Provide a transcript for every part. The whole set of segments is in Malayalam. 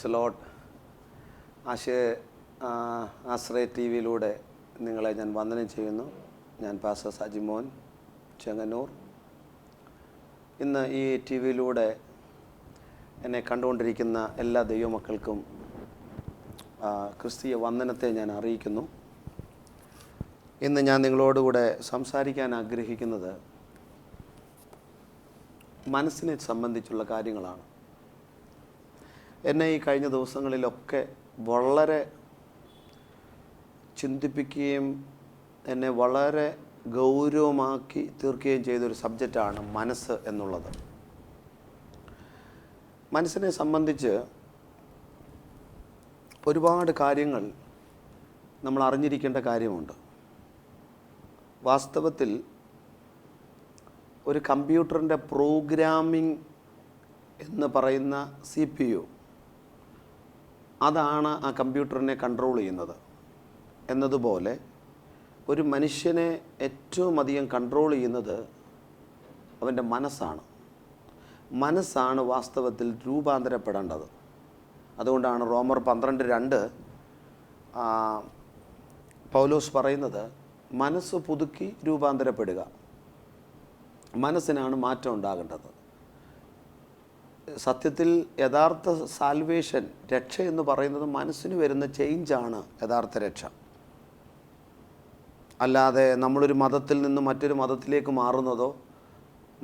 Price Lord. ആശ്രയ ടി വിയിലൂടെ നിങ്ങളെ ഞാൻ വന്ദനം ചെയ്യുന്നു. ഞാൻ പാസ്റ്റർ സജിമോൻ ചെങ്ങന്നൂർ. ഇന്ന് ഈ ടി വിയിലൂടെ എന്നെ കണ്ടുകൊണ്ടിരിക്കുന്ന എല്ലാ ദൈവമക്കൾക്കും ക്രിസ്തീയ വന്ദനത്തെ ഞാൻ അറിയിക്കുന്നു. ഇന്ന് ഞാൻ നിങ്ങളോടുകൂടെ സംസാരിക്കാൻ ആഗ്രഹിക്കുന്നത് മനസ്സിനെ സംബന്ധിച്ചുള്ള കാര്യങ്ങളാണ്. എന്നെ ഈ കഴിഞ്ഞ ദിവസങ്ങളിലൊക്കെ വളരെ ചിന്തിപ്പിക്കുകയും എന്നെ വളരെ ഗൗരവമാക്കി തീർക്കുകയും ചെയ്തൊരു സബ്ജക്റ്റാണ് മനസ്സ് എന്നുള്ളത്. മനസ്സിനെ സംബന്ധിച്ച് ഒരുപാട് കാര്യങ്ങൾ നമ്മൾ അറിഞ്ഞിരിക്കേണ്ട കാര്യമുണ്ട്. വാസ്തവത്തിൽ ഒരു കമ്പ്യൂട്ടറിൻ്റെ പ്രോഗ്രാമിംഗ് എന്ന് പറയുന്ന CPU അതാണ് ആ കമ്പ്യൂട്ടറിനെ കൺട്രോൾ ചെയ്യുന്നത്. എന്നതുപോലെ ഒരു മനുഷ്യനെ ഏറ്റവും അധികം കൺട്രോൾ ചെയ്യുന്നത് അവൻ്റെ മനസ്സാണ്. മനസ്സാണ് വാസ്തവത്തിൽ രൂപാന്തരപ്പെടേണ്ടത്. അതുകൊണ്ടാണ് റോമർ 12:2 പൗലോസ് പറയുന്നത്, മനസ്സ് പുതുക്കി രൂപാന്തരപ്പെടുക. മനസ്സിനാണ് മാറ്റം ഉണ്ടാകേണ്ടത്. സത്യത്തിൽ യഥാർത്ഥ സാൽവേഷൻ, രക്ഷ എന്ന് പറയുന്നത് മനസ്സിന് വരുന്ന ചേഞ്ചാണ് യഥാർത്ഥ രക്ഷ. അല്ലാതെ നമ്മളൊരു മതത്തിൽ നിന്ന് മറ്റൊരു മതത്തിലേക്ക് മാറുന്നതോ,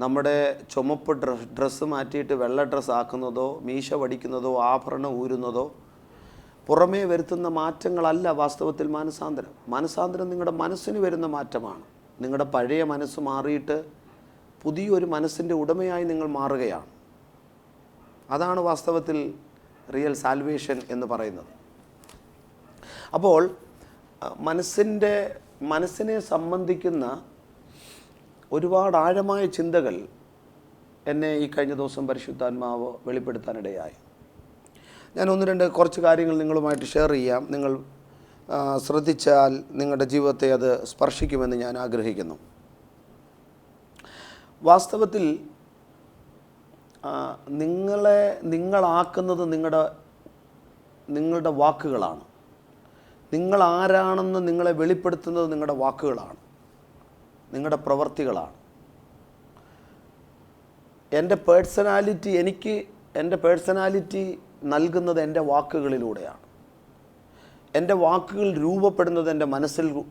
നമ്മുടെ ചുമപ്പ് ഡ്രസ്സ് മാറ്റിയിട്ട് വെള്ള ഡ്രസ്സ് ആക്കുന്നതോ, മീശ വടിക്കുന്നതോ, ആഭരണം ഊരുന്നതോ പുറമേ വരുത്തുന്ന മാറ്റങ്ങളല്ല വാസ്തവത്തിൽ മാനസാന്തരം. മാനസാന്തരം നിങ്ങളുടെ മനസ്സിന് വരുന്ന മാറ്റമാണ്. നിങ്ങളുടെ പഴയ മനസ്സ് മാറിയിട്ട് പുതിയൊരു മനസ്സിൻ്റെ ഉടമയായി നിങ്ങൾ മാറുകയാണ്. അതാണ് വാസ്തവത്തിൽ റിയൽ സാൽവേഷൻ എന്ന് പറയുന്നത്. അപ്പോൾ മനസ്സിനെ സംബന്ധിക്കുന്ന ഒരുപാട് ആഴമായ ചിന്തകൾ എന്നെ ഈ കഴിഞ്ഞ ദിവസം പരിശുദ്ധാത്മാവ് വെളിപ്പെടുത്താനിടയായി. ഞാൻ കുറച്ച് കാര്യങ്ങൾ നിങ്ങളുമായിട്ട് ഷെയർ ചെയ്യാം. നിങ്ങൾ ശ്രദ്ധിച്ചാൽ നിങ്ങളുടെ ജീവിതത്തെ അത് സ്പർശിക്കുമെന്ന് ഞാൻ ആഗ്രഹിക്കുന്നു. വാസ്തവത്തിൽ നിങ്ങളാക്കുന്നത് നിങ്ങളുടെ വാക്കുകളാണ്. നിങ്ങൾ ആരാണെന്ന് നിങ്ങളെ വെളിപ്പെടുത്തുന്നത് നിങ്ങളുടെ വാക്കുകളാണ്, നിങ്ങളുടെ പ്രവൃത്തികളാണ്. എൻ്റെ പേഴ്സണാലിറ്റി നൽകുന്നത് എൻ്റെ വാക്കുകളിലൂടെയാണ്. എൻ്റെ വാക്കുകൾ രൂപപ്പെടുന്നത് എൻ്റെ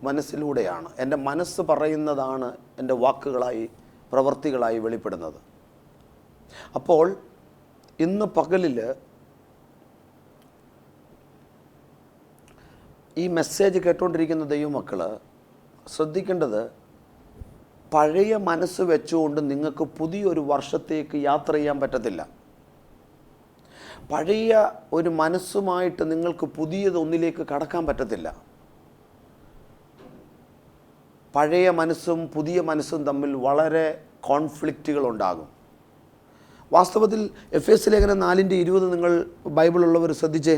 മനസ്സിലൂടെയാണ്. എൻ്റെ മനസ്സ് പറയുന്നതാണ് എൻ്റെ വാക്കുകളായി, പ്രവൃത്തികളായി വെളിപ്പെടുന്നത്. അപ്പോൾ ഇന്ന് പകലിൽ ഈ മെസ്സേജ് കേട്ടുകൊണ്ടിരിക്കുന്ന ദൈവമക്കൾ ശ്രദ്ധിക്കേണ്ടത്, പഴയ മനസ്സ് വെച്ചുകൊണ്ട് നിങ്ങൾക്ക് പുതിയൊരു വർഷത്തേക്ക് യാത്ര ചെയ്യാൻ പറ്റത്തില്ല. പഴയ ഒരു മനസ്സുമായിട്ട് നിങ്ങൾക്ക് പുതിയതൊന്നിലേക്ക് കടക്കാൻ പറ്റത്തില്ല. പഴയ മനസ്സും പുതിയ മനസ്സും തമ്മിൽ വളരെ കോൺഫ്ലിക്റ്റുകൾ ഉണ്ടാകും. വാസ്തവത്തിൽ എഫേസ്യ ലേഖനം 4:20 നിങ്ങൾ ബൈബിളുള്ളവർ ശ്രദ്ധിച്ചേ.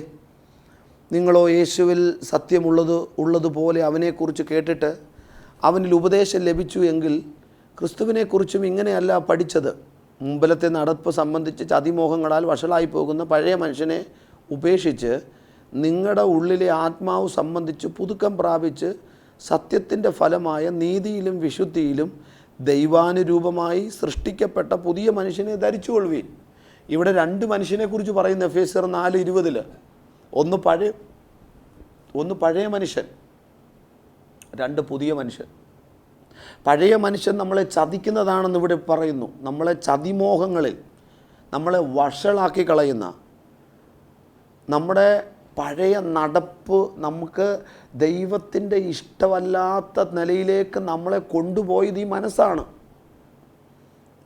നിങ്ങളോ യേശുവിൽ സത്യമുള്ളതുപോലെ അവനെക്കുറിച്ച് കേട്ടിട്ട് അവനിൽ ഉപദേശം ലഭിച്ചു എങ്കിൽ ക്രിസ്തുവിനെക്കുറിച്ചും ഇങ്ങനെയല്ല പഠിച്ചത്. മുമ്പിലത്തെ നടപ്പ് സംബന്ധിച്ച് ചതിമോഹങ്ങളാൽ വഷളായി പോകുന്ന പഴയ മനുഷ്യനെ ഉപേക്ഷിച്ച് നിങ്ങളുടെ ഉള്ളിലെ ആത്മാവ് സംബന്ധിച്ച് പുതുക്കം പ്രാപിച്ച് സത്യത്തിൻ്റെ ഫലമായ നീതിയിലും വിശുദ്ധിയിലും ദൈവാനുരൂപമായി സൃഷ്ടിക്കപ്പെട്ട പുതിയ മനുഷ്യനെ ധരിച്ചുകൊള്ളുവീൻ. ഇവിടെ 2 മനുഷ്യനെക്കുറിച്ച് പറയുന്ന എഫേസ്യർ 4:20. ഒന്ന് പഴയ മനുഷ്യൻ, 2 പുതിയ മനുഷ്യൻ. പഴയ മനുഷ്യൻ നമ്മളെ ചതിക്കുന്നതാണെന്ന് ഇവിടെ പറയുന്നു. നമ്മളെ ചതിമോഹങ്ങളിൽ നമ്മളെ വഷളാക്കി കളയുന്ന നമ്മുടെ പഴയ നടപ്പ്, നമുക്ക് ദൈവത്തിൻ്റെ ഇഷ്ടമല്ലാത്ത നിലയിലേക്ക് നമ്മളെ കൊണ്ടുപോയത് ഈ മനസ്സാണ്.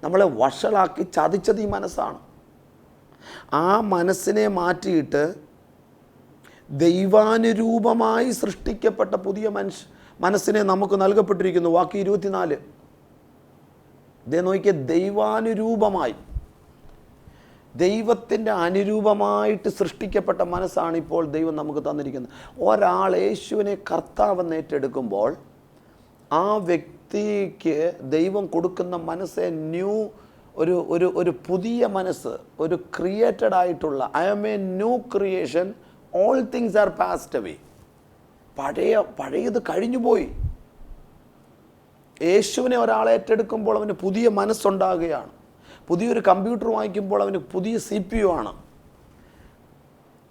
നമ്മളെ വഷളാക്കി ചതിച്ചത് ഈ മനസ്സാണ്. ആ മനസ്സിനെ മാറ്റിയിട്ട് ദൈവാനുരൂപമായി സൃഷ്ടിക്കപ്പെട്ട പുതിയ മനസ്സിനെ നമുക്ക് നൽകപ്പെട്ടിരിക്കുന്നു. വാക്യം 24. ഇതേ നോക്കിയ ദൈവാനുരൂപമായി, ദൈവത്തിൻ്റെ അനുരൂപമായിട്ട് സൃഷ്ടിക്കപ്പെട്ട മനസ്സാണ് ഇപ്പോൾ ദൈവം നമുക്ക് തന്നിരിക്കുന്നത്. ഒരാൾ യേശുവിനെ കർത്താവെന്ന് ഏറ്റെടുക്കുമ്പോൾ ആ വ്യക്തിക്ക് ദൈവം കൊടുക്കുന്ന മനസ്സെ ന്യൂ ഒരു ഒരു ഒരു പുതിയ മനസ്സ്, ഒരു ക്രിയേറ്റഡ് ആയിട്ടുള്ള, I am a new creation, all things are passed away. പഴയത് കഴിഞ്ഞുപോയി. യേശുവിനെ ഒരാളെ ഏറ്റെടുക്കുമ്പോൾ അവന് പുതിയ മനസ്സുണ്ടാകുകയാണ്. പുതിയൊരു കമ്പ്യൂട്ടർ വാങ്ങിക്കുമ്പോൾ അവന് പുതിയ CPU ആണ്.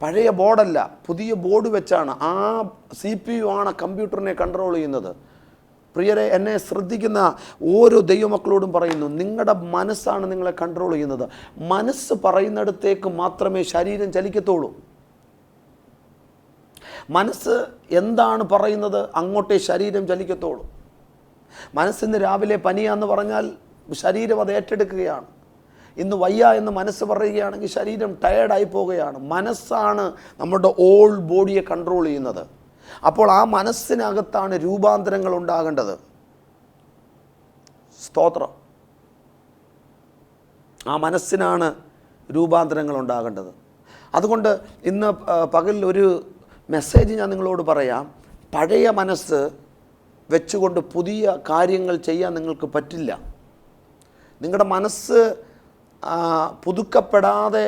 പഴയ ബോർഡല്ല, പുതിയ ബോർഡ് വെച്ചാണ്. ആ CPU ആണ് കമ്പ്യൂട്ടറിനെ കൺട്രോൾ ചെയ്യുന്നത്. പ്രിയരെ, എന്നെ ശ്രദ്ധിക്കുന്ന ഓരോ ദൈവമക്കളോടും പറയുന്നു, നിങ്ങളുടെ മനസ്സാണ് നിങ്ങളെ കൺട്രോൾ ചെയ്യുന്നത്. മനസ്സ് പറയുന്നിടത്തേക്ക് മാത്രമേ ശരീരം ചലിക്കത്തുള്ളൂ. മനസ്സ് എന്താണ് പറയുന്നത് അങ്ങോട്ടേ ശരീരം ചലിക്കത്തുള്ളൂ. മനസ്സിന്ന് രാവിലെ പനിയാന്ന് പറഞ്ഞാൽ ശരീരം അത് ഏറ്റെടുക്കുകയാണ്. ഇന്ന് വയ്യ എന്ന് മനസ്സ് പറയുകയാണെങ്കിൽ ശരീരം ടയേർഡായി പോവുകയാണ്. മനസ്സാണ് നമ്മുടെ ഓൾ ബോഡിയെ കൺട്രോൾ ചെയ്യുന്നത്. അപ്പോൾ ആ മനസ്സിനകത്താണ് രൂപാന്തരങ്ങൾ ഉണ്ടാകേണ്ടത്. സ്തോത്രം. ആ മനസ്സിനാണ് രൂപാന്തരങ്ങൾ ഉണ്ടാകേണ്ടത്. അതുകൊണ്ട് ഇന്ന് പകൽ ഒരു മെസ്സേജ് ഞാൻ നിങ്ങളോട് പറയാം. പഴയ മനസ്സ് വെച്ചുകൊണ്ട് പുതിയ കാര്യങ്ങൾ ചെയ്യാൻ നിങ്ങൾക്ക് പറ്റില്ല. നിങ്ങളുടെ മനസ്സ് പുതുക്കപ്പെടാതെ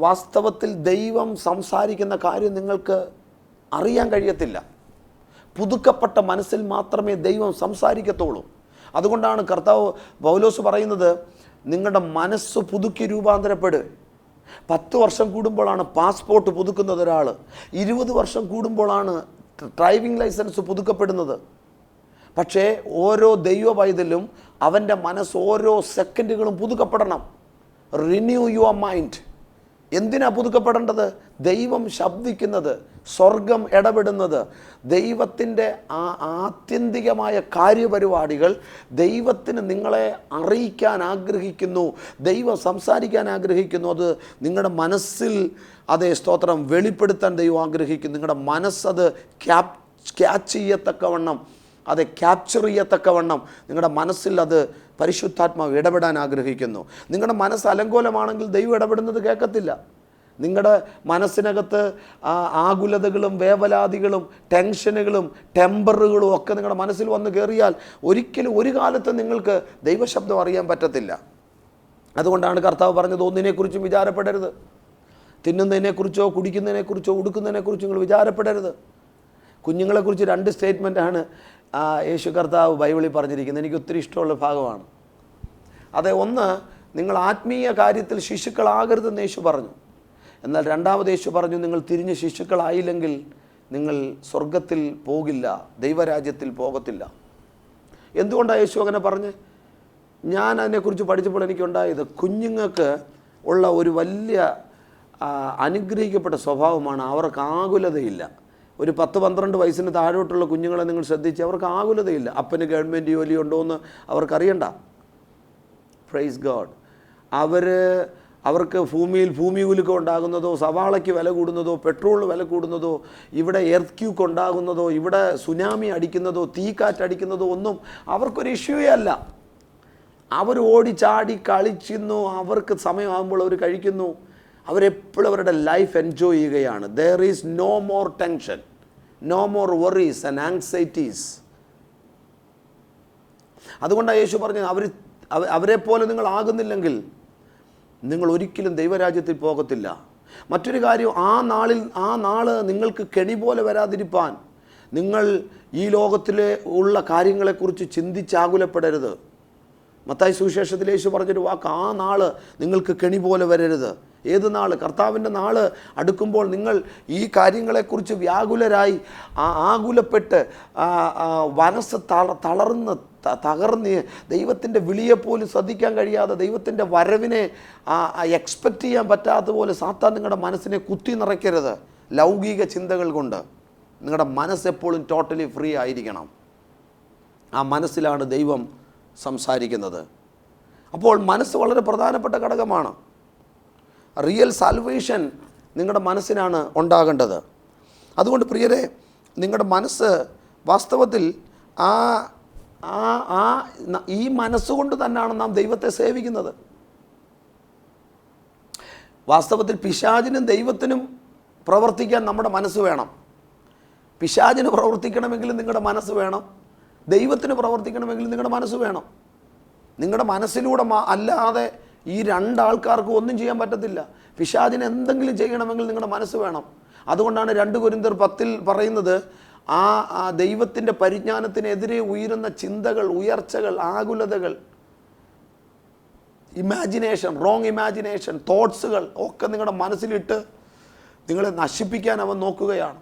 വാസ്തവത്തിൽ ദൈവം സംസാരിക്കുന്ന കാര്യം നിങ്ങൾക്ക് അറിയാൻ കഴിയത്തില്ല. പുതുക്കപ്പെട്ട മനസ്സിൽ മാത്രമേ ദൈവം സംസാരിക്കത്തുള്ളൂ. അതുകൊണ്ടാണ് കർത്താവ് പൗലോസ് പറയുന്നത്, നിങ്ങളുടെ മനസ്സ് പുതുക്കി രൂപാന്തരപ്പെടുക. 10 വർഷം കൂടുമ്പോഴാണ് പാസ്പോർട്ട് പുതുക്കുന്നത് ഒരാൾ. 20 വർഷം കൂടുമ്പോഴാണ് ഡ്രൈവിംഗ് ലൈസൻസ് പുതുക്കപ്പെടുന്നത്. പക്ഷേ ഓരോ ദൈവ പൈതലും അവൻ്റെ മനസ്സ് ഓരോ സെക്കൻഡുകളും പുതുക്കപ്പെടണം. Renew your mind. എന്തിനാണ് പുതുക്കപ്പെടേണ്ടത്? ദൈവം ശബ്ദിക്കുന്നത്, സ്വർഗം ഇടപെടുന്നത്, ദൈവത്തിൻ്റെ ആ ആത്യന്തികമായ കാര്യപരിപാടികൾ ദൈവത്തിന് നിങ്ങളെ അറിയിക്കാൻ ആഗ്രഹിക്കുന്നു, ദൈവം സംസാരിക്കാൻ ആഗ്രഹിക്കുന്നു. അത് നിങ്ങളുടെ മനസ്സിൽ, അതേ സ്തോത്രം, വെളിപ്പെടുത്താൻ ദൈവം ആഗ്രഹിക്കുന്നു. നിങ്ങളുടെ മനസ്സത് ക്യാച്ച് ചെയ്യത്തക്കവണ്ണം, അത് ക്യാപ്ചർ ചെയ്യത്തക്കവണ്ണം നിങ്ങളുടെ മനസ്സിൽ അത് പരിശുദ്ധാത്മാവ് ഇടപെടാൻ ആഗ്രഹിക്കുന്നു. നിങ്ങളുടെ മനസ്സ് അലങ്കോലമാണെങ്കിൽ ദൈവം ഇടപെടുന്നത് കേൾക്കത്തില്ല. നിങ്ങളുടെ മനസ്സിനകത്ത് ആകുലതകളും വേവലാതികളും ടെൻഷനുകളും ടെമ്പറുകളും ഒക്കെ നിങ്ങളുടെ മനസ്സിൽ വന്ന് കയറിയാൽ ഒരിക്കലും ഒരു കാലത്ത് നിങ്ങൾക്ക് ദൈവശബ്ദം അറിയാൻ പറ്റത്തില്ല. അതുകൊണ്ടാണ് കർത്താവ് പറഞ്ഞത്, ഒന്നിനെക്കുറിച്ചും വിചാരപ്പെടരുത്. തിന്നുന്നതിനെക്കുറിച്ചോ കുടിക്കുന്നതിനെക്കുറിച്ചോ ഉടുക്കുന്നതിനെക്കുറിച്ചോ നിങ്ങൾ വിചാരപ്പെടരുത്. കുഞ്ഞുങ്ങളെക്കുറിച്ച് 2 സ്റ്റേറ്റ്മെൻറ്റാണ് യേശു കർത്താവ് ബൈബിളിൽ പറഞ്ഞിരിക്കുന്നത്. എനിക്ക് ഒത്തിരി ഇഷ്ടമുള്ള ഭാഗമാണ്. അതെ, ഒന്ന്, നിങ്ങൾ ആത്മീയ കാര്യത്തിൽ ശിശുക്കളാകരുതെന്ന് യേശു പറഞ്ഞു. എന്നാൽ രണ്ടാമത് യേശു പറഞ്ഞു, നിങ്ങൾ തിരിഞ്ഞ് ശിശുക്കളായില്ലെങ്കിൽ നിങ്ങൾ സ്വർഗത്തിൽ പോകില്ല, ദൈവരാജ്യത്തിൽ പോകത്തില്ല. എന്തുകൊണ്ടാണ് യേശു അങ്ങനെ പറഞ്ഞ്? ഞാൻ അതിനെക്കുറിച്ച് പഠിച്ചപ്പോൾ എനിക്കുണ്ടായത്, കുഞ്ഞുങ്ങൾക്ക് ഉള്ള ഒരു വലിയ അനുഗ്രഹിക്കപ്പെട്ട സ്വഭാവമാണ്, അവർക്ക് ആകുലതയില്ല. ഒരു 10-12 വയസ്സിന് താഴോട്ടുള്ള കുഞ്ഞുങ്ങളെ നിങ്ങൾ ശ്രദ്ധിച്ച്, അവർക്ക് ആകുലതയില്ല. അപ്പന് ഗവൺമെൻറ് ജോലി ഉണ്ടോ എന്ന് അവർക്കറിയണ്ട. Praise God. അവർക്ക് ഭൂമി കുലുക്കം ഉണ്ടാകുന്നതോ, സവാളയ്ക്ക് വില കൂടുന്നതോ, പെട്രോളിന് വില കൂടുന്നതോ, ഇവിടെ എർത്ത് ക്യൂക്ക് ഉണ്ടാകുന്നതോ, ഇവിടെ സുനാമി അടിക്കുന്നതോ, തീക്കാറ്റടിക്കുന്നതോ ഒന്നും അവർക്കൊരു ഇഷ്യൂവേ അല്ല. അവർ ഓടിച്ചാടി കളിക്കുന്നു, അവർക്ക് സമയമാകുമ്പോൾ അവർ കഴിക്കുന്നു, അവരെപ്പോഴും അവരുടെ ലൈഫ് എൻജോയ് ചെയ്യുകയാണ്. There is no more tension, no more worries and anxieties. അതുകൊണ്ടാണ് യേശു പറഞ്ഞത്, അവരെപ്പോലെ നിങ്ങൾ ആകുന്നില്ലെങ്കിൽ നിങ്ങൾ ഒരിക്കലും ദൈവരാജ്യത്തിൽ പോകത്തില്ല. മറ്റൊരു കാര്യം, ആ നാള് നിങ്ങൾക്ക് കെണി പോലെ വരാതിരിപ്പാൻ നിങ്ങൾ ഈ ലോകത്തിലെ ഉള്ള കാര്യങ്ങളെക്കുറിച്ച് ചിന്തിച്ചാകുലപ്പെടരുത്. മത്തായി സുവിശേഷത്തിൽ യേശു പറഞ്ഞൊരു വാക്ക്, ആ നാള് നിങ്ങൾക്ക് കെണി പോലെ വരരുത്. ഏത് നാള്? കർത്താവിൻ്റെ നാള് അടുക്കുമ്പോൾ നിങ്ങൾ ഈ കാര്യങ്ങളെക്കുറിച്ച് വ്യാകുലരായി ആകുലപ്പെട്ട് മനസ്സ് തകർന്ന് ദൈവത്തിൻ്റെ വിളിയെപ്പോലും ശ്രദ്ധിക്കാൻ കഴിയാതെ, ദൈവത്തിൻ്റെ വരവിനെ എക്സ്പെക്റ്റ് ചെയ്യാൻ പറ്റാത്ത പോലെ സാത്താൻ നിങ്ങളുടെ മനസ്സിനെ കുത്തി നിറയ്ക്കരുത് ലൗകിക ചിന്തകൾ കൊണ്ട്. നിങ്ങളുടെ മനസ്സെപ്പോഴും ടോട്ടലി ഫ്രീ ആയിരിക്കണം. ആ മനസ്സിലാണ് ദൈവം സംസാരിക്കുന്നത്. അപ്പോൾ മനസ്സ് വളരെ പ്രധാനപ്പെട്ട ഘടകമാണ്. റിയൽ സാൽവേഷൻ നിങ്ങളുടെ മനസ്സിനാണ് ഉണ്ടാകേണ്ടത്. അതുകൊണ്ട് പ്രിയരെ, നിങ്ങളുടെ മനസ്സ് വാസ്തവത്തിൽ ഈ മനസ്സുകൊണ്ട് തന്നെയാണ് നാം ദൈവത്തെ സേവിക്കുന്നത്. വാസ്തവത്തിൽ പിശാചിനും ദൈവത്തിനും പ്രവർത്തിക്കാൻ നമ്മുടെ മനസ്സ് വേണം. പിശാചിന് പ്രവർത്തിക്കണമെങ്കിൽ നിങ്ങളുടെ മനസ്സ് വേണം, ദൈവത്തിന് പ്രവർത്തിക്കണമെങ്കിൽ നിങ്ങളുടെ മനസ്സ് വേണം. നിങ്ങളുടെ മനസ്സിലൂടെ അല്ലാതെ ഈ രണ്ടാൾക്കാർക്കും ഒന്നും ചെയ്യാൻ പറ്റത്തില്ല. പിശാചിന് എന്തെങ്കിലും ചെയ്യണമെങ്കിൽ നിങ്ങളുടെ മനസ്സ് വേണം. അതുകൊണ്ടാണ് 2 കൊരിന്ത്യർ 10 പറയുന്നത്, ആ ദൈവത്തിൻ്റെ പരിജ്ഞാനത്തിനെതിരെ ഉയരുന്ന ചിന്തകൾ, ഉയർച്ചകൾ, ആകുലതകൾ, ഇമാജിനേഷൻ, റോങ് ഇമാജിനേഷൻ, തോട്ട്സുകൾ ഒക്കെ നിങ്ങളുടെ മനസ്സിലിട്ട് നിങ്ങളെ നശിപ്പിക്കാൻ അവൻ നോക്കുകയാണ്.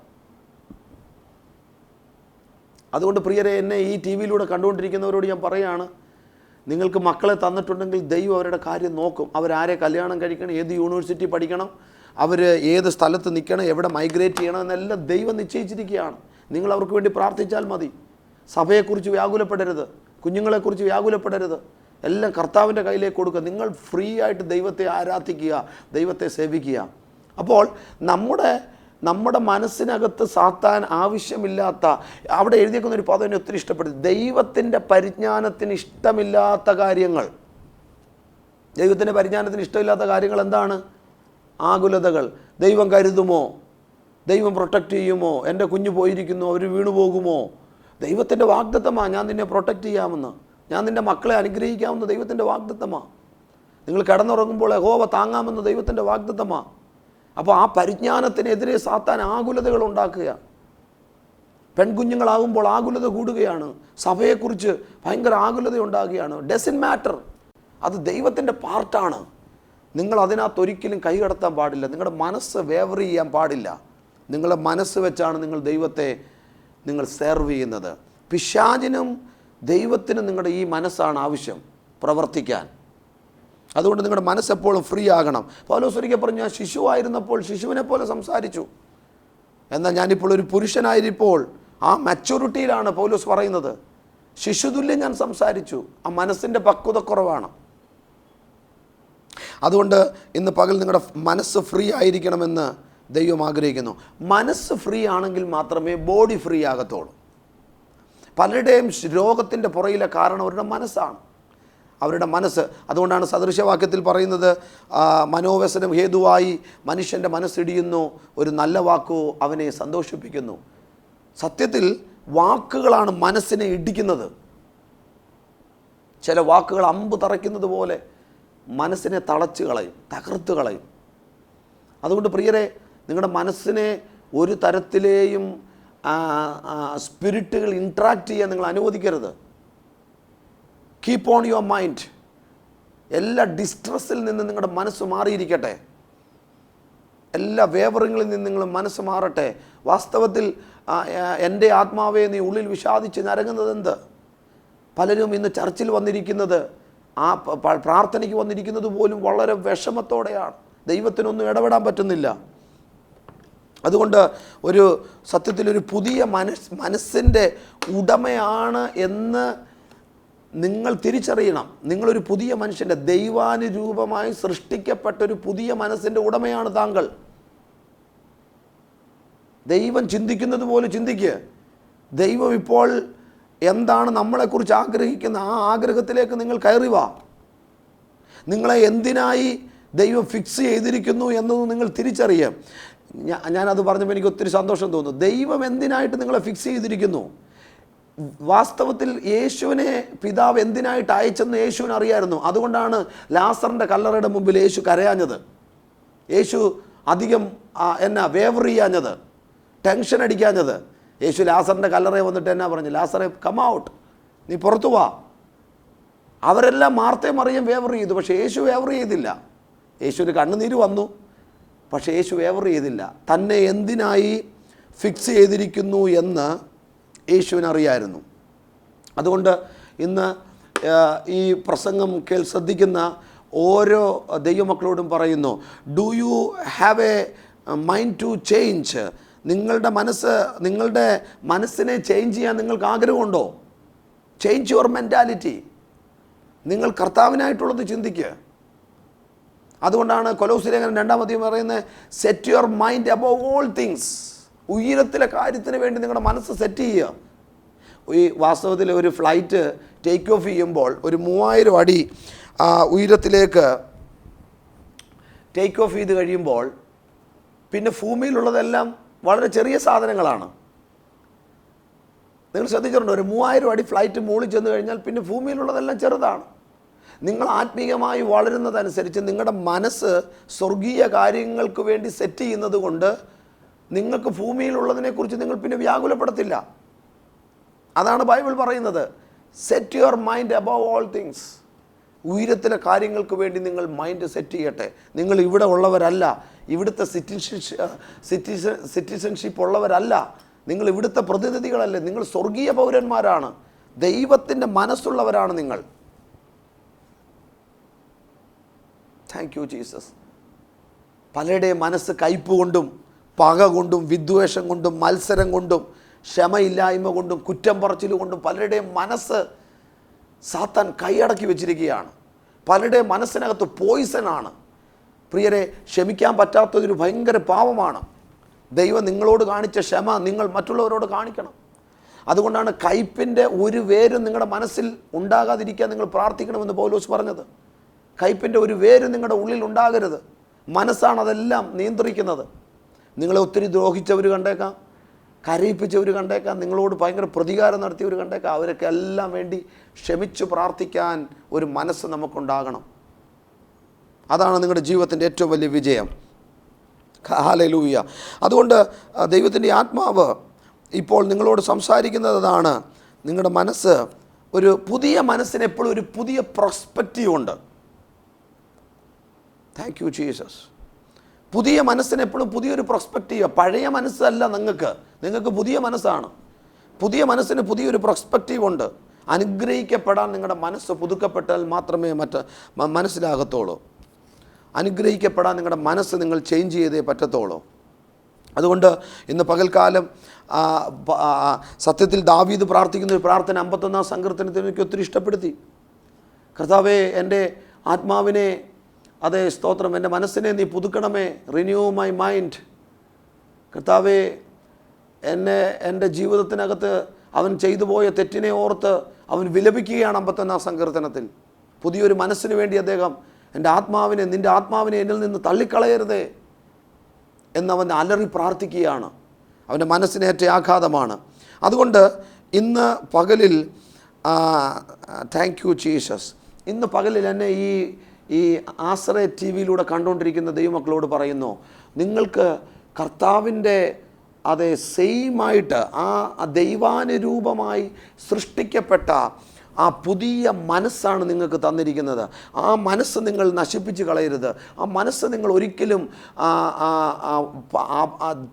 അതുകൊണ്ട് പ്രിയരെ, എന്നെ ഈ ടി വിയിലൂടെ കണ്ടുകൊണ്ടിരിക്കുന്നവരോട് ഞാൻ പറയുകയാണ്, നിങ്ങൾക്ക് മക്കളെ തന്നിട്ടുണ്ടെങ്കിൽ ദൈവം അവരുടെ കാര്യം നോക്കും. അവരാരെ കല്യാണം കഴിക്കണം, ഏത് യൂണിവേഴ്സിറ്റി പഠിക്കണം, അവർ ഏത് സ്ഥലത്ത് നിൽക്കണം, എവിടെ മൈഗ്രേറ്റ് ചെയ്യണം എന്നെല്ലാം ദൈവം നിശ്ചയിച്ചിരിക്കുകയാണ്. നിങ്ങൾ അവർക്ക് വേണ്ടി പ്രാർത്ഥിച്ചാൽ മതി. സഭയെക്കുറിച്ച് വ്യാകുലപ്പെടരുത്, കുഞ്ഞുങ്ങളെക്കുറിച്ച് വ്യാകുലപ്പെടരുത്. എല്ലാം കർത്താവിൻ്റെ കയ്യിലേക്ക് കൊടുക്കുക. നിങ്ങൾ ഫ്രീ ആയിട്ട് ദൈവത്തെ ആരാധിക്കുക, ദൈവത്തെ സേവിക്കുക. അപ്പോൾ നമ്മുടെ മനസ്സിനകത്ത് സാത്താൻ ആവശ്യമില്ലാത്ത, അവിടെ എഴുതിയേക്കുന്ന ഒരു പദം എന്നെ ഒത്തിരി ഇഷ്ടപ്പെടും, ദൈവത്തിൻ്റെ പരിജ്ഞാനത്തിന് ഇഷ്ടമില്ലാത്ത കാര്യങ്ങൾ. ദൈവത്തിൻ്റെ പരിജ്ഞാനത്തിന് ഇഷ്ടമില്ലാത്ത കാര്യങ്ങൾ എന്താണ്? ആകുലതകൾ. ദൈവം കരുതുമോ? ദൈവം പ്രൊട്ടക്റ്റ് ചെയ്യുമോ? എൻ്റെ കുഞ്ഞ് പോയിരിക്കുന്നു, അവർ വീണു പോകുമോ? ദൈവത്തിൻ്റെ വാഗ്ദത്തമാണ് ഞാൻ നിന്നെ പ്രൊട്ടക്റ്റ് ചെയ്യാമെന്ന്, ഞാൻ നിൻ്റെ മക്കളെ അനുഗ്രഹിക്കാമെന്ന് ദൈവത്തിൻ്റെ വാഗ്ദത്തമാണ്. നിങ്ങൾ കിടന്നുറങ്ങുമ്പോൾ യഹോവ താങ്ങാമെന്ന് ദൈവത്തിൻ്റെ വാഗ്ദത്തമാണ്. അപ്പോൾ ആ പരിജ്ഞാനത്തിനെതിരെ സാത്താൻ ആകുലതകൾ ഉണ്ടാക്കുക. പെൺകുഞ്ഞുങ്ങളാകുമ്പോൾ ആകുലത കൂടുകയാണ്, സഭയെക്കുറിച്ച് ഭയങ്കര ആകുലത ഉണ്ടാകുകയാണ്. ഡസൻ മാറ്റർ, അത് ദൈവത്തിൻ്റെ പാർട്ടാണ്. നിങ്ങൾ അതിനകത്തൊരിക്കലും കൈകടത്താൻ പാടില്ല. നിങ്ങളുടെ മനസ്സ് വേവർ ചെയ്യാൻ പാടില്ല. നിങ്ങളുടെ മനസ്സ് വെച്ചാണ് നിങ്ങൾ ദൈവത്തെ സെർവ് ചെയ്യുന്നത്. പിശാചിനും ദൈവത്തിനും നിങ്ങളുടെ ഈ മനസ്സാണ് ആവശ്യം പ്രവർത്തിക്കാൻ. അതുകൊണ്ട് നിങ്ങളുടെ മനസ്സെപ്പോഴും ഫ്രീ ആകണം. പൗലോസ് ഒരിക്കൽ പറഞ്ഞു, ഞാൻ ശിശുവായിരുന്നപ്പോൾ ശിശുവിനെ പോലെ സംസാരിച്ചു, എന്നാൽ ഞാനിപ്പോൾ ഒരു പുരുഷനായിരിപ്പോൾ, ആ മെച്യൂരിറ്റിയിലാണ് പൗലോസ് പറയുന്നത്. ശിശുതുല്യം ഞാൻ സംസാരിച്ചു. ആ മനസ്സിൻ്റെ പക്വതക്കുറവാണ്. അതുകൊണ്ട് ഇന്ന് പകൽ നിങ്ങളുടെ മനസ്സ് ഫ്രീ ആയിരിക്കണമെന്ന് ദൈവം ആഗ്രഹിക്കുന്നു. മനസ്സ് ഫ്രീ ആണെങ്കിൽ മാത്രമേ ബോഡി ഫ്രീ ആകത്തുള്ളൂ. പലരുടെയും രോഗത്തിൻ്റെ പുറയിലെ കാരണം അവരുടെ മനസ്സാണ്, അവരുടെ മനസ്സ്. അതുകൊണ്ടാണ് സദൃശവാക്യത്തിൽ പറയുന്നത്, മനോവ്യസനം ഹേതുവായി മനുഷ്യൻ്റെ മനസ്സിടിയുന്നു, ഒരു നല്ല വാക്കോ അവനെ സന്തോഷിപ്പിക്കുന്നു. സത്യത്തിൽ വാക്കുകളാണ് മനസ്സിനെ ഇടിക്കുന്നത്. ചില വാക്കുകൾ അമ്പ് തറയ്ക്കുന്നത് പോലെ മനസ്സിനെ തളച്ച് കളയും, തകർത്ത് കളയും. അതുകൊണ്ട് പ്രിയരെ, നിങ്ങളുടെ മനസ്സിനെ ഒരു തരത്തിലെയും സ്പിരിറ്റുകൾ ഇൻട്രാക്ട് ചെയ്യാൻ നിങ്ങൾ അനുവദിക്കരുത്. Keep on your mind. എല്ലാ ഡിസ്ട്രസ്സിൽ നിന്ന് നിങ്ങളുടെ മനസ്സ് മാറിയിരിക്കട്ടെ. എല്ലാ വേവറിങ്ങളിൽ നിന്ന് നിങ്ങൾ മനസ്സ് മാറട്ടെ. വാസ്തവത്തിൽ എൻ്റെ ആത്മാവെ നീ ഉള്ളിൽ വിഷാദിച്ച് നരങ്ങുന്നത് എന്ത്? പലരും ഇന്ന് ചർച്ചിൽ വന്നിരിക്കുന്നത്, ആ പ്രാർത്ഥനയ്ക്ക് വന്നിരിക്കുന്നത് പോലും വളരെ വിഷമത്തോടെയാണ്. ദൈവത്തിനൊന്നും ഇടപെടാൻ പറ്റുന്നില്ല. അതുകൊണ്ട് ഒരു സത്യത്തിലൊരു പുതിയ മനസ്സിൻ്റെ ഉടമയാണ് എന്ന് നിങ്ങൾ തിരിച്ചറിയണം. നിങ്ങളൊരു പുതിയ മനുഷ്യൻ്റെ, ദൈവാനുരൂപമായി സൃഷ്ടിക്കപ്പെട്ടൊരു പുതിയ മനസ്സിൻ്റെ ഉടമയാണ് താങ്കൾ. ദൈവം ചിന്തിക്കുന്നത് പോലെ ചിന്തിക്കുക. ദൈവം ഇപ്പോൾ എന്താണ് നമ്മളെക്കുറിച്ച് ആഗ്രഹിക്കുന്ന ആ ആഗ്രഹത്തിലേക്ക് നിങ്ങൾ കയറി വാ. നിങ്ങളെ എന്തിനായി ദൈവം ഫിക്സ് ചെയ്തിരിക്കുന്നു എന്നത് നിങ്ങൾ തിരിച്ചറിയാം. ഞാനത് പറഞ്ഞപ്പോൾ എനിക്ക് ഒത്തിരി സന്തോഷം തോന്നുന്നു. ദൈവം എന്തിനായിട്ട് നിങ്ങളെ ഫിക്സ് ചെയ്തിരിക്കുന്നു? വാസ്തവത്തിൽ യേശുവിനെ പിതാവ് എന്തിനായിട്ട് അയച്ചെന്ന് യേശുവിന് അറിയായിരുന്നു. അതുകൊണ്ടാണ് ലാസറിൻ്റെ കല്ലറയുടെ മുമ്പിൽ യേശു കരയാഞ്ഞത്, യേശു അധികം വേവർ ചെയ്യാഞ്ഞത്, ടെൻഷൻ അടിക്കാഞ്ഞത്. യേശു ലാസറിൻ്റെ കല്ലറയെ വന്നിട്ട് എന്നാ പറഞ്ഞു? ലാസറെ കം ഔട്ട്, നീ പുറത്തു വാ. അവരെല്ലാം മാർത്തയും മറിയം വേവർ ചെയ്തു, പക്ഷേ യേശു വേവർ ചെയ്തില്ല. യേശുവിന് കണ്ണുനീര് വന്നു, പക്ഷേ യേശു വേവർ ചെയ്തില്ല. തന്നെ എന്തിനായി ഫിക്സ് ചെയ്തിരിക്കുന്നു എന്ന് യേശുവിനറിയായിരുന്നു. അതുകൊണ്ട് ഇന്ന് ഈ പ്രസംഗം ശ്രദ്ധിക്കുന്ന ഓരോ ദൈവമക്കളോടും പറയുന്നു, do you have a mind to change? നിങ്ങളുടെ മനസ്സിനെ ചേഞ്ച് ചെയ്യാൻ നിങ്ങൾക്ക് ആഗ്രഹമുണ്ടോ? Change your mentality. നിങ്ങൾ കർത്താവിനായിട്ടുള്ളത് ചിന്തിക്കുക. അതുകൊണ്ടാണ് കൊലോസ്യലേഖനം 2-ാം അധ്യായം പറയുന്നത്, set your mind above all things. ഉയരത്തിലെ കാര്യത്തിന് വേണ്ടി നിങ്ങളുടെ മനസ്സ് സെറ്റ് ചെയ്യുക. ഈ വാസ്തവത്തിൽ ഒരു ഫ്ലൈറ്റ് ടേക്ക് ഓഫ് ചെയ്യുമ്പോൾ ഒരു 3000 അടി ഉയരത്തിലേക്ക് ടേക്ക് ഓഫ് ചെയ്ത് കഴിയുമ്പോൾ പിന്നെ ഭൂമിയിലുള്ളതെല്ലാം വളരെ ചെറിയ സാധനങ്ങളാണ്. നിങ്ങൾ ശ്രദ്ധിച്ചിട്ടുണ്ടോ? ഒരു 3000 അടി ഫ്ലൈറ്റ് മുകളിൽ ചെന്ന് കഴിഞ്ഞാൽ പിന്നെ ഭൂമിയിലുള്ളതെല്ലാം ചെറുതാണ്. നിങ്ങൾ ആത്മീയമായി വളരുന്നതനുസരിച്ച് നിങ്ങളുടെ മനസ്സ് സ്വർഗീയ കാര്യങ്ങൾക്ക് വേണ്ടി സെറ്റ് ചെയ്യുന്നത് കൊണ്ട് നിങ്ങൾക്ക് ഭൂമിയിലുള്ളതിനെക്കുറിച്ച് നിങ്ങൾ പിന്നെ വ്യാകുലപ്പെടത്തില്ല. അതാണ് ബൈബിൾ പറയുന്നത്, set your mind above all things. ഉയരത്തിലെ കാര്യങ്ങൾക്ക് വേണ്ടി നിങ്ങൾ മൈൻഡ് സെറ്റ് ചെയ്യട്ടെ. നിങ്ങൾ ഇവിടെ ഉള്ളവരല്ല, ഇവിടുത്തെ സിറ്റിസൺഷിപ്പ് ഉള്ളവരല്ല, നിങ്ങൾ ഇവിടുത്തെ പ്രതിനിധികളല്ലേ, നിങ്ങൾ സ്വർഗീയ പൗരന്മാരാണ്, ദൈവത്തിൻ്റെ മനസ്സുള്ളവരാണ് നിങ്ങൾ. Thank you Jesus. പലരുടെയും മനസ്സ് കയ്പ് കൊണ്ടും പക കൊണ്ടും വിദ്വേഷം കൊണ്ടും മത്സരം കൊണ്ടും ക്ഷമയില്ലായ്മ കൊണ്ടും കുറ്റം പറച്ചിൽ കൊണ്ടും പലരുടെയും മനസ്സ് സാത്താൻ കൈയടക്കി വെച്ചിരിക്കുകയാണ്. പലരുടെയും മനസ്സിനകത്ത് പോയിസനാണ്. പ്രിയരെ, ക്ഷമിക്കാൻ പറ്റാത്തതൊരു ഭയങ്കര പാവമാണ്. ദൈവം നിങ്ങളോട് കാണിച്ച ക്ഷമ നിങ്ങൾ മറ്റുള്ളവരോട് കാണിക്കണം. അതുകൊണ്ടാണ് കയ്പിൻ്റെ ഒരു വേരും നിങ്ങളുടെ മനസ്സിൽ ഉണ്ടാകാതിരിക്കാൻ നിങ്ങൾ പ്രാർത്ഥിക്കണമെന്ന് പൗലോസ് പറഞ്ഞത്. കയ്പിൻ്റെ ഒരു വേരും നിങ്ങളുടെ ഉള്ളിൽ ഉണ്ടാകരുത്. മനസ്സാണ് അതെല്ലാം നിയന്ത്രിക്കുന്നത്. നിങ്ങളെ ഒത്തിരി ദ്രോഹിച്ചവർ കണ്ടേക്കാം, കരയിപ്പിച്ചവർ കണ്ടേക്കാം, നിങ്ങളോട് ഭയങ്കര പ്രതികാരം നടത്തിയവർ കണ്ടേക്കാം. അവരൊക്കെ എല്ലാം വേണ്ടി ക്ഷമിച്ചു പ്രാർത്ഥിക്കാൻ ഒരു മനസ്സ് നമുക്കുണ്ടാകണം. അതാണ് നിങ്ങളുടെ ജീവിതത്തിൻ്റെ ഏറ്റവും വലിയ വിജയം. ഹല്ലേലൂയ. അതുകൊണ്ട് ദൈവത്തിൻ്റെ ആത്മാവ് ഇപ്പോൾ നിങ്ങളോട് സംസാരിക്കുന്നതാണ്, നിങ്ങളുടെ മനസ്സ് ഒരു പുതിയ മനസ്സിന് എപ്പോഴും ഒരു പുതിയ പെർസ്പെക്റ്റീവ് ഉണ്ട്. Thank you Jesus. പുതിയ മനസ്സിന് എപ്പോഴും പുതിയൊരു പെർസ്പെക്റ്റീവ്. പഴയ മനസ്സല്ല നിങ്ങൾക്ക് പുതിയ മനസ്സാണ്. പുതിയ മനസ്സിന് പുതിയൊരു പെർസ്പെക്റ്റീവ് ഉണ്ട്. അനുഗ്രഹിക്കപ്പെടാൻ നിങ്ങളുടെ മനസ്സ് പുതുക്കപ്പെട്ടാൽ മാത്രമേ മനസ്സിലാകത്തുള്ളൂ. അനുഗ്രഹിക്കപ്പെടാൻ നിങ്ങളുടെ മനസ്സ് നിങ്ങൾ ചേഞ്ച് ചെയ്തേ പറ്റത്തുള്ളൂ. അതുകൊണ്ട് ഇന്ന് പകൽക്കാലം സത്യത്തിൽ ദാവീദ് പ്രാർത്ഥിക്കുന്ന ഒരു പ്രാർത്ഥന 51-ാം സങ്കീർത്തനത്തിൽ എനിക്ക് ഒത്തിരി ഇഷ്ടപ്പെടുത്തി. കർത്താവേ, എൻ്റെ ആത്മാവിനെ, അതേ സ്തോത്രം, എൻ്റെ മനസ്സിനെ നീ പുതുക്കണമേ, റിന്യൂ മൈ മൈൻഡ്. കർത്താവേ, എൻ്റെ ജീവിതത്തിനകത്ത് അവൻ ചെയ്തു പോയ തെറ്റിനെ ഓർത്ത് അവൻ വിലപിക്കുകയാണ് 51-ാം സങ്കീർത്തനത്തിൽ. പുതിയൊരു മനസ്സിന് വേണ്ടി അദ്ദേഹം, നിൻ്റെ ആത്മാവിനെ എന്നിൽ നിന്ന് തള്ളിക്കളയരുതേ എന്നവൻ അലറി പ്രാർത്ഥിക്കുകയാണ്. അവൻ്റെ മനസ്സിനേറ്റ ആഘാതമാണ്. അതുകൊണ്ട് ഇന്ന് പകലിൽ താങ്ക് യു ജീസസ്, ഇന്ന് പകലിൽ എന്നെ ഈ ആശ്രയ ടി വിയിലൂടെ കണ്ടുകൊണ്ടിരിക്കുന്ന ദൈവമക്കളോട് പറയുന്നു, നിങ്ങൾക്ക് കർത്താവിൻ്റെ അതേ സെയിമായിട്ട് ആ ദൈവാനുരൂപമായി സൃഷ്ടിക്കപ്പെട്ട ആ പുതിയ മനസ്സാണ് നിങ്ങൾക്ക് തന്നിരിക്കുന്നത്. ആ മനസ്സ് നിങ്ങൾ നശിപ്പിച്ച് കളയരുത്. ആ മനസ്സ് നിങ്ങൾ ഒരിക്കലും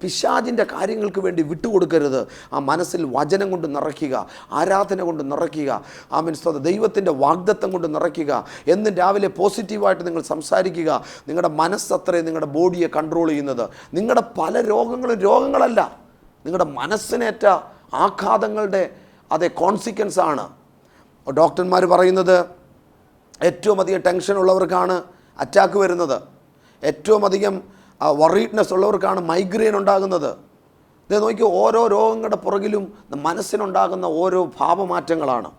പിശാചിൻ്റെ കാര്യങ്ങൾക്ക് വേണ്ടി വിട്ടുകൊടുക്കരുത്. ആ മനസ്സിൽ വചനം കൊണ്ട് നിറയ്ക്കുക, ആരാധന കൊണ്ട് നിറയ്ക്കുക, ദൈവത്തിൻ്റെ വാഗ്ദത്തം കൊണ്ട് നിറയ്ക്കുക. എന്നും രാവിലെ പോസിറ്റീവായിട്ട് നിങ്ങൾ സംസാരിക്കുക. നിങ്ങളുടെ മനസ്സത്രേ നിങ്ങളുടെ ബോഡിയെ കൺട്രോൾ ചെയ്യുന്നത്. നിങ്ങളുടെ പല രോഗങ്ങളും രോഗങ്ങളല്ല, നിങ്ങളുടെ മനസ്സിനേറ്റ ആഘാതങ്ങളുടെ അതേ കോൺസിക്വൻസ് ആണ്. ഡോക്ടർമാർ പറയുന്നത് ഏറ്റവും അധികം ടെൻഷൻ ഉള്ളവർക്കാണ് അറ്റാക്ക് വരുന്നത്, ഏറ്റവും അധികം വറീഡ്നെസ് ഉള്ളവർക്കാണ് മൈഗ്രെയിൻ ഉണ്ടാകുന്നത്. ഇത് നോക്കി, ഓരോ രോഗങ്ങളുടെ പുറകിലും മനസ്സിനുണ്ടാകുന്ന ഓരോ ഭാവമാറ്റങ്ങളാണ്.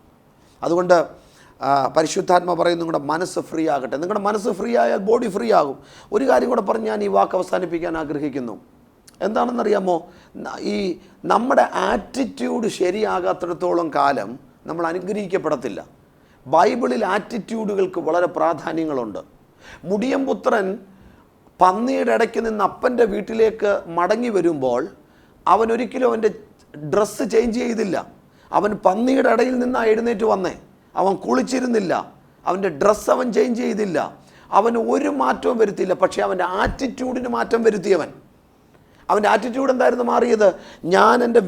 അതുകൊണ്ട് പരിശുദ്ധാത്മ പറയുന്നു, നിങ്ങളുടെ മനസ്സ് ഫ്രീ ആകട്ടെ. നിങ്ങളുടെ മനസ്സ് ഫ്രീ ആയാൽ ബോഡി ഫ്രീ ആകും. ഒരു കാര്യം കൂടെ പറഞ്ഞ് ഞാൻ ഈ വാക്ക് അവസാനിപ്പിക്കാൻ ആഗ്രഹിക്കുന്നു. എന്താണെന്നറിയാമോ? ഈ നമ്മുടെ ആറ്റിറ്റ്യൂഡ് ശരിയാകാത്തിടത്തോളം കാലം നമ്മൾ അനുഗ്രഹിക്കപ്പെടത്തില്ല. ബൈബിളിൽ ആറ്റിറ്റ്യൂഡുകൾക്ക് വളരെ പ്രാധാന്യങ്ങളുണ്ട്. മുടിയംപുത്രൻ പന്നിയുടെ ഇടയ്ക്ക് നിന്ന് അപ്പൻ്റെ വീട്ടിലേക്ക് മടങ്ങി വരുമ്പോൾ അവൻ ഒരിക്കലും അവൻ്റെ ഡ്രസ്സ് ചേഞ്ച് ചെയ്തില്ല. അവൻ പന്നിയുടെ ഇടയിൽ നിന്നാണ് എഴുന്നേറ്റ് വന്നേ. അവൻ കുളിച്ചിരുന്നില്ല, അവൻ്റെ ഡ്രസ്സ് അവൻ ചേഞ്ച് ചെയ്തില്ല, അവന് ഒരു മാറ്റവും വരുത്തിയില്ല. പക്ഷേ അവൻ്റെ ആറ്റിറ്റ്യൂഡിന് മാറ്റം വരുത്തിയവൻ. അവൻ്റെ ആറ്റിറ്റ്യൂഡ് എന്തായിരുന്നു മാറിയത്? ഞാൻ എൻ്റെ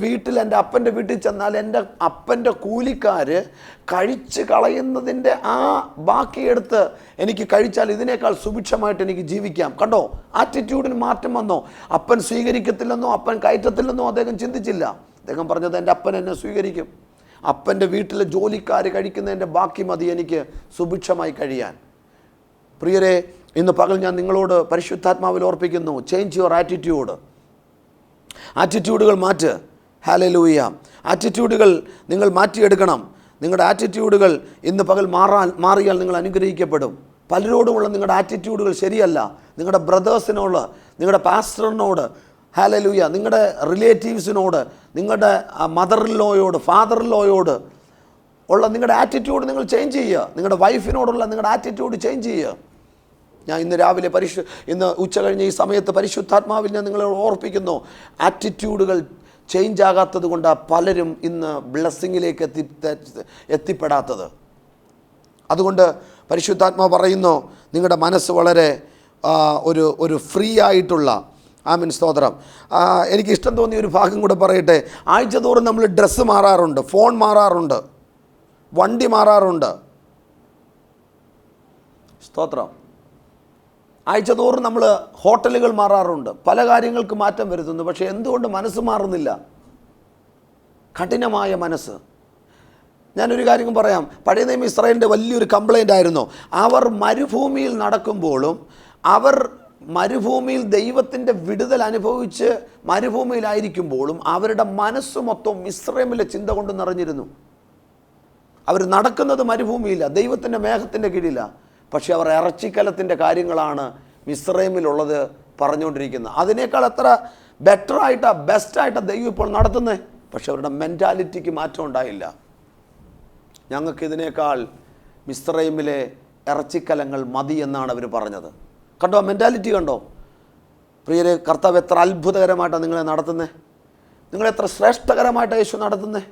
അപ്പൻ്റെ വീട്ടിൽ ചെന്നാൽ എൻ്റെ അപ്പൻ്റെ കൂലിക്കാർ കഴിച്ച് കളയുന്നതിൻ്റെ ആ ബാക്കിയെടുത്ത് എനിക്ക് കഴിച്ചാൽ ഇതിനേക്കാൾ സുഭിക്ഷമായിട്ട് എനിക്ക് ജീവിക്കാം. കണ്ടോ, ആറ്റിറ്റ്യൂഡിന് മാറ്റം വന്നോ? അപ്പൻ സ്വീകരിക്കത്തില്ലെന്നോ അപ്പൻ കയറ്റത്തില്ലെന്നോ അദ്ദേഹം ചിന്തിച്ചില്ല. അദ്ദേഹം പറഞ്ഞത്, എൻ്റെ അപ്പൻ എന്നെ സ്വീകരിക്കും. അപ്പൻ്റെ വീട്ടിലെ ജോലിക്കാർ കഴിക്കുന്നതിൻ്റെ ബാക്കി മതി എനിക്ക് സുഭിക്ഷമായി കഴിയാൻ. പ്രിയരെ, ഇന്ന് പകൽ ഞാൻ നിങ്ങളോട് പരിശുദ്ധാത്മാവിൽ ഓർപ്പിക്കുന്നു, ചേഞ്ച് യുവർ ആറ്റിറ്റ്യൂഡ്. ആറ്റിറ്റ്യൂഡുകൾ മാറ്റ്. ഹല്ലേലൂയ. ആറ്റിറ്റ്യൂഡുകൾ നിങ്ങൾ മാറ്റിയെടുക്കണം. നിങ്ങളുടെ ആറ്റിറ്റ്യൂഡുകൾ ഇന്ന് പകൽ മാറിയാൽ നിങ്ങൾ അനുഗ്രഹിക്കപ്പെടും. പലരോടുമുള്ള നിങ്ങളുടെ ആറ്റിറ്റ്യൂഡുകൾ ശരിയല്ല. നിങ്ങളുടെ ബ്രദേഴ്സിനോട്, നിങ്ങളുടെ പാസ്റ്ററിനോട്, ഹല്ലേലൂയ, നിങ്ങളുടെ റിലേറ്റീവ്സിനോട്, നിങ്ങളുടെ മദർ ഇൻ ലോയോട്, ഫാദർ ഇൻ ലോയോട് ഉള്ള നിങ്ങളുടെ ആറ്റിറ്റ്യൂഡ് നിങ്ങൾ ചേഞ്ച് ചെയ്യുക. നിങ്ങളുടെ വൈഫിനോടുള്ള നിങ്ങളുടെ ആറ്റിറ്റ്യൂഡ് ചേഞ്ച് ചെയ്യുക. ഞാൻ ഇന്ന് രാവിലെ ഇന്ന് ഉച്ച കഴിഞ്ഞ് ഈ സമയത്ത് പരിശുദ്ധാത്മാവിൽ ഞാൻ നിങ്ങളെ ഓർപ്പിക്കുന്നു, ആറ്റിറ്റ്യൂഡുകൾ ചേഞ്ച് ആകാത്തത് കൊണ്ടാണ് പലരും ഇന്ന് ബ്ലെസ്സിങ്ങിലേക്ക് എത്തിപ്പെടാത്തത്. അതുകൊണ്ട് പരിശുദ്ധാത്മാവ് പറയുന്നു, നിങ്ങളുടെ മനസ്സ് വളരെ ഒരു ഫ്രീ ആയിട്ടുള്ള, ആമീൻ, സ്തോത്രം. എനിക്കിഷ്ടം തോന്നിയ ഒരു ഭാഗം കൂടെ പറയട്ടെ. ആഴ്ച തോറും നമ്മൾ ഡ്രസ്സ് മാറാറുണ്ട്, ഫോൺ മാറാറുണ്ട്, വണ്ടി മാറാറുണ്ട്. സ്തോത്രം. ആഴ്ച തോറും നമ്മൾ ഹോട്ടലുകൾ മാറാറുണ്ട്, പല കാര്യങ്ങൾക്ക് മാറ്റം വരുത്തുന്നു. പക്ഷേ എന്തുകൊണ്ട് മനസ്സ് മാറുന്നില്ല? കഠിനമായ മനസ്സ്. ഞാനൊരു കാര്യം പറയാം. പഴയ നിയമ ഇസ്രായേലിൻ്റെ വലിയൊരു കംപ്ലൈൻ്റ് ആയിരുന്നു, അവർ മരുഭൂമിയിൽ നടക്കുമ്പോഴും, അവർ മരുഭൂമിയിൽ ദൈവത്തിൻ്റെ വിടുതൽ അനുഭവിച്ച് മരുഭൂമിയിലായിരിക്കുമ്പോഴും അവരുടെ മനസ്സ് മൊത്തം മിസ്രൈമിലെ ചിന്ത കൊണ്ട് നിറഞ്ഞിരുന്നു. അവർ നടക്കുന്നത് മരുഭൂമിയില്ല, ദൈവത്തിൻ്റെ മേഘത്തിൻ്റെ കീഴിലാണ്. പക്ഷേ അവർ ഇറച്ചിക്കലത്തിൻ്റെ കാര്യങ്ങളാണ് മിസ്രൈമിലുള്ളത് പറഞ്ഞുകൊണ്ടിരിക്കുന്നത്. അതിനേക്കാൾ എത്ര ബെറ്ററായിട്ടാണ്, ബെസ്റ്റായിട്ടാണ് ദൈവം ഇപ്പോൾ നടത്തുന്നത്. പക്ഷെ അവരുടെ മെൻറ്റാലിറ്റിക്ക് മാറ്റം ഉണ്ടായില്ല. ഞങ്ങൾക്കിതിനേക്കാൾ മിസ്രൈമിലെ ഇറച്ചിക്കലങ്ങൾ മതി എന്നാണ് അവർ പറഞ്ഞത്. കണ്ടോ മെൻറ്റാലിറ്റി? കണ്ടോ പ്രിയരെ? കർത്താവ് എത്ര അത്ഭുതകരമായിട്ടാണ് നിങ്ങളെ നടത്തുന്നത്, നിങ്ങളെത്ര ശ്രേഷ്ഠകരമായിട്ടാണ് യേശു നടത്തുന്നത്.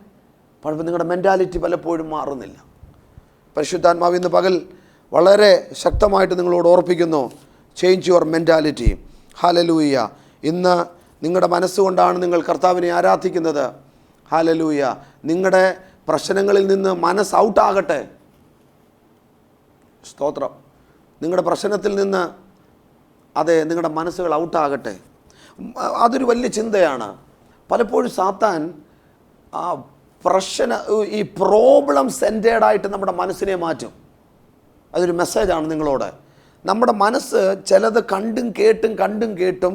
പക്ഷേ നിങ്ങളുടെ മെൻറ്റാലിറ്റി പലപ്പോഴും മാറുന്നില്ല. പരിശുദ്ധാത്മാവ് ഇന്ന് പകൽ വളരെ ശക്തമായിട്ട് നിങ്ങളോട് ഓർപ്പിക്കുന്നു, ചേഞ്ച് യുവർ മെൻറ്റാലിറ്റി. ഹല്ലേലൂയ. ഇന്ന് നിങ്ങളുടെ മനസ്സുകൊണ്ടാണ് നിങ്ങൾ കർത്താവിനെ ആരാധിക്കുന്നത്. ഹല്ലേലൂയ. നിങ്ങളുടെ പ്രശ്നങ്ങളിൽ നിന്ന് മനസ്സ് ഔട്ടാകട്ടെ. സ്തോത്രം. നിങ്ങളുടെ പ്രശ്നത്തിൽ നിന്ന് നിങ്ങളുടെ മനസ്സുകൾ ഔട്ടാകട്ടെ. അതൊരു വലിയ ചിന്തയാണ്. പലപ്പോഴും സാത്താൻ ഈ പ്രോബ്ലം സെൻറ്റേഡായിട്ട് നമ്മുടെ മനസ്സിനെ മാറ്റും. അതൊരു മെസ്സേജാണ് നിങ്ങളോട്. നമ്മുടെ മനസ്സ് ചിലത് കണ്ടും കേട്ടും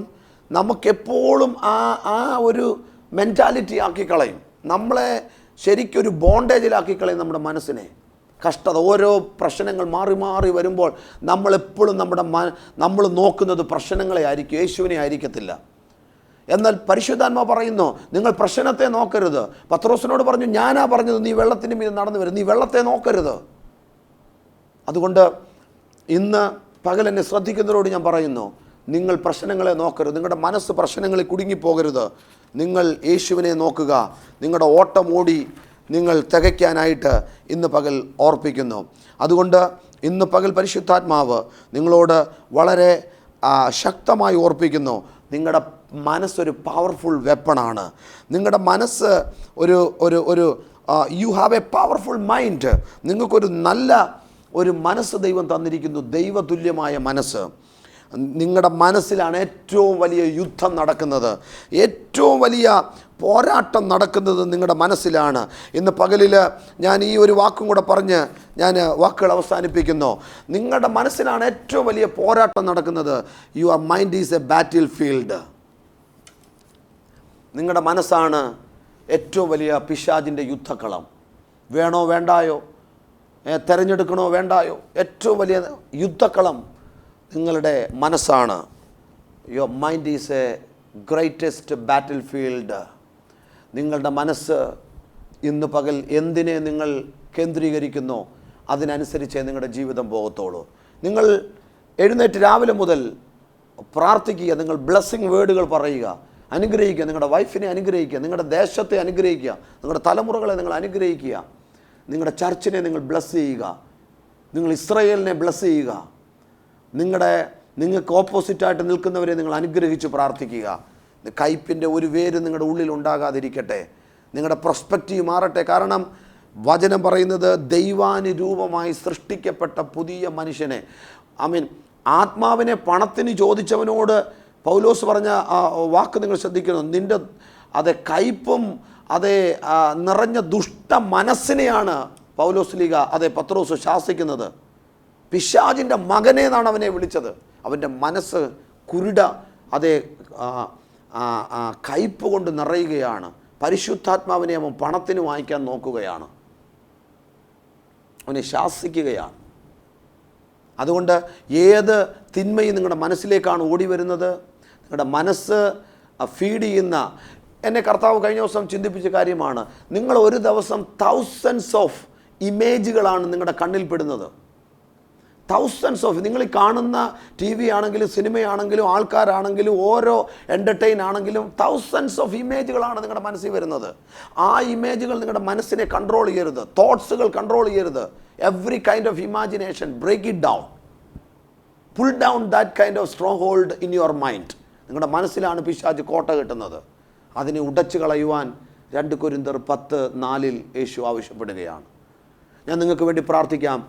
നമുക്കെപ്പോഴും ആ ഒരു മെൻറ്റാലിറ്റി ആക്കിക്കളയും. നമ്മളെ ശരിക്കൊരു ബോണ്ടേജിലാക്കി കളയും നമ്മുടെ മനസ്സിനെ. കഷ്ടത, ഓരോ പ്രശ്നങ്ങൾ മാറി മാറി വരുമ്പോൾ നമ്മളെപ്പോഴും നമ്മൾ നോക്കുന്നത് പ്രശ്നങ്ങളെ ആയിരിക്കും, യേശുവിനെ ആയിരിക്കത്തില്ല. എന്നാൽ പരിശുദ്ധാത്മാവ് പറയുന്നു, നിങ്ങൾ പ്രശ്നത്തെ നോക്കരുത്. പത്രോസിനോട് പറഞ്ഞു, ഞാനാ പറഞ്ഞത് നീ വെള്ളത്തിന് മീതെ നടന്നു വരും, നീ വെള്ളത്തെ നോക്കരുത്. അതുകൊണ്ട് ഇന്ന് പകൽ എന്നെ ശ്രദ്ധിക്കുന്നവരോട് ഞാൻ പറയുന്നു, നിങ്ങൾ പ്രശ്നങ്ങളെ നോക്കരുത്. നിങ്ങളുടെ മനസ്സ് പ്രശ്നങ്ങളിൽ കുടുങ്ങിപ്പോകരുത്. നിങ്ങൾ യേശുവിനെ നോക്കുക. നിങ്ങളുടെ ഓട്ടം ഓടി നിങ്ങൾ തികയ്ക്കാനായിട്ട് ഇന്ന് പകൽ ഓർപ്പിക്കുന്നു. അതുകൊണ്ട് ഇന്ന് പകൽ പരിശുദ്ധാത്മാവ് നിങ്ങളോട് വളരെ ശക്തമായി ഓർപ്പിക്കുന്നു, നിങ്ങളുടെ മനസ്സൊരു പവർഫുൾ വെപ്പണാണ്. നിങ്ങളുടെ മനസ്സ് ഒരു U have A powerful mind. നിങ്ങൾക്കൊരു നല്ല ഒരു മനസ്സ് ദൈവം തന്നിരിക്കുന്നു, ദൈവതുല്യമായ മനസ്സ്. നിങ്ങളുടെ മനസ്സിലാണ് ഏറ്റവും വലിയ യുദ്ധം നടക്കുന്നത്, ഏറ്റവും വലിയ പോരാട്ടം നടക്കുന്നത് നിങ്ങളുടെ മനസ്സിലാണ്. ഇന്ന് പകലിൽ ഞാൻ ഈ ഒരു വാക്കും കൂടെ പറഞ്ഞ് ഞാൻ വാക്കുകൾ അവസാനിപ്പിക്കുന്നു. നിങ്ങളുടെ മനസ്സിലാണ് ഏറ്റവും വലിയ പോരാട്ടം നടക്കുന്നത്. Your mind is A battle field. നിങ്ങളുടെ മനസ്സാണ് ഏറ്റവും വലിയ പിശാചിൻ്റെ യുദ്ധക്കളം. വേണോ വേണ്ടായോ, തിരഞ്ഞെടുക്കണോ വേണ്ടായോ, ഏറ്റവും വലിയ യുദ്ധക്കളം നിങ്ങളുടെ മനസ്സാണ്. Your mind is A greatest battle field. നിങ്ങളുടെ മനസ്സ് ഇന്ന് പകൽ എന്തിനെ നിങ്ങൾ കേന്ദ്രീകരിക്കുന്നോ അതിനനുസരിച്ചേ നിങ്ങളുടെ ജീവിതം പോകത്തുള്ളൂ. നിങ്ങൾ എഴുന്നേറ്റ് രാവിലെ മുതൽ പ്രാർത്ഥിക്കുക, നിങ്ങൾ ബ്ലെസ്സിങ് വേർഡുകൾ പറയുക, അനുഗ്രഹിക്കുക. നിങ്ങളുടെ വൈഫിനെ അനുഗ്രഹിക്കുക, നിങ്ങളുടെ ദേശത്തെ അനുഗ്രഹിക്കുക, നിങ്ങളുടെ തലമുറകളെ നിങ്ങൾ അനുഗ്രഹിക്കുക, നിങ്ങളുടെ ചർച്ചിനെ നിങ്ങൾ ബ്ലെസ് ചെയ്യുക, നിങ്ങൾ ഇസ്രായേലിനെ ബ്ലെസ് ചെയ്യുക, നിങ്ങൾക്ക് ഓപ്പോസിറ്റായിട്ട് നിൽക്കുന്നവരെ നിങ്ങൾ അനുഗ്രഹിച്ച് പ്രാർത്ഥിക്കുക. കയ്പിൻ്റെ ഒരു വേര് നിങ്ങളുടെ ഉള്ളിൽ ഉണ്ടാകാതിരിക്കട്ടെ. നിങ്ങളുടെ പെർസ്പെക്റ്റീവ് മാറട്ടെ. കാരണം വചനം പറയുന്നത് ദൈവാനുരൂപമായി സൃഷ്ടിക്കപ്പെട്ട പുതിയ മനുഷ്യനെ, ആത്മാവിനെ പണത്തിന് ചോദിച്ചവനോട് പൗലോസ് പറഞ്ഞ വാക്ക് നിങ്ങൾ ശ്രദ്ധിക്കണം. നിൻ്റെ കയ്പും നിറഞ്ഞ ദുഷ്ട മനസ്സിനെയാണ് പൗലോസ് ലീഗ പത്രോസ് ശാസിക്കുന്നത്. പിശാചിൻ്റെ മകനെ എന്നാണ് അവനെ വിളിച്ചത്. അവൻ്റെ മനസ്സ് കുരുട കയ്പ് കൊണ്ട് നിറയുകയാണ്. പരിശുദ്ധാത്മാവിനെ അവൻ പണത്തിന് വാങ്ങിക്കാൻ നോക്കുകയാണ്, അവനെ ശാസിക്കുകയാണ്. അതുകൊണ്ട് ഏത് തിന്മയും നിങ്ങളുടെ മനസ്സിലേക്കാണ് ഓടി വരുന്നത്. നിങ്ങളുടെ മനസ്സ് ഫീഡ് ചെയ്യുന്ന, എന്നെ കർത്താവ് കഴിഞ്ഞ ദിവസം ചിന്തിപ്പിച്ച കാര്യമാണ്, നിങ്ങൾ ഒരു ദിവസം 1000s ഓഫ് ഇമേജുകളാണ് നിങ്ങളുടെ കണ്ണിൽപ്പെടുന്നത്. തൗസൻഡ്സ് ഓഫ്, നിങ്ങൾ ഈ കാണുന്ന ടി വി ആണെങ്കിലും സിനിമയാണെങ്കിലും ആൾക്കാരാണെങ്കിലും ഓരോ എൻ്റർടൈൻ ആണെങ്കിലും തൗസൻഡ്സ് ഓഫ് ഇമേജുകളാണ് നിങ്ങളുടെ മനസ്സിൽ വരുന്നത്. ആ ഇമേജുകൾ നിങ്ങളുടെ മനസ്സിനെ കൺട്രോൾ ചെയ്യരുത്, തോട്ട്സുകൾ കൺട്രോൾ ചെയ്യരുത്. Every kind of imagination break it down, pull down that kind of strong hold in your mind. നിങ്ങളുടെ മനസ്സിലാണ് പിശാച് കോട്ട കെട്ടുന്നത്. അതിനെ ഉടച്ചു കളയുവാൻ 2 കൊരിന്ത്യർ 10:4 യേശു ആവശ്യപ്പെടുകയാണ്. ഞാൻ നിങ്ങൾക്ക് വേണ്ടി പ്രാർത്ഥിക്കാം.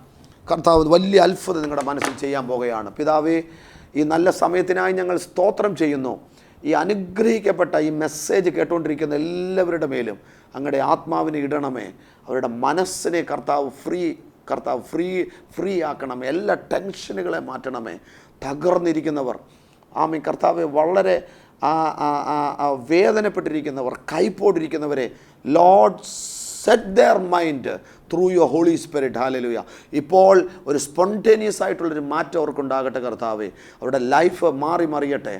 കർത്താവ് വലിയ അത്ഭുതം നിങ്ങളുടെ മനസ്സിൽ ചെയ്യാൻ പോകുകയാണ്. പിതാവേ, ഈ നല്ല സമയത്തിനായി ഞങ്ങൾ സ്തോത്രം ചെയ്യുന്നു. ഈ അനുഗ്രഹിക്കപ്പെട്ട ഈ മെസ്സേജ് കേട്ടുകൊണ്ടിരിക്കുന്ന എല്ലാവരുടെ മേലും അങ്ങയുടെ ആത്മാവിനെ ഇടണമേ. അവരുടെ മനസ്സിനെ കർത്താവ് ഫ്രീ ആക്കണമേ. എല്ലാ ടെൻഷനുകളെ മാറ്റണമേ. തകർന്നിരിക്കുന്നവർ, ആമീൻ കർത്താവെ, വളരെ വേദനപ്പെട്ടിരിക്കുന്നവർ, കൈപ്പോടിരിക്കുന്നവരെ, Lord set their mind through your Holy Spirit. ഹല്ലേലൂയ. ഇപ്പോൾ ഒരു സ്പോണ്ടേനിയസ് ആയിട്ടുള്ളൊരു മാറ്റം അവർക്കുണ്ടാകട്ടെ കർത്താവേ. അവരുടെ ലൈഫ് മറിയട്ടെ.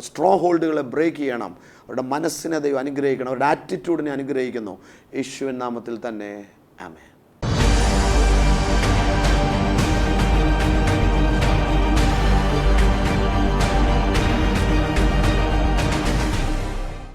സ്ട്രോങ് ഹോൾഡുകളെ ബ്രേക്ക് ചെയ്യണം. അവരുടെ മനസ്സിനെ ദൈവം അനുഗ്രഹിക്കണം. അവരുടെ ആറ്റിറ്റ്യൂഡിനെ അനുഗ്രഹിക്കുന്നു. യേശുവിൻ നാമത്തിൽ തന്നെ ആമേൻ.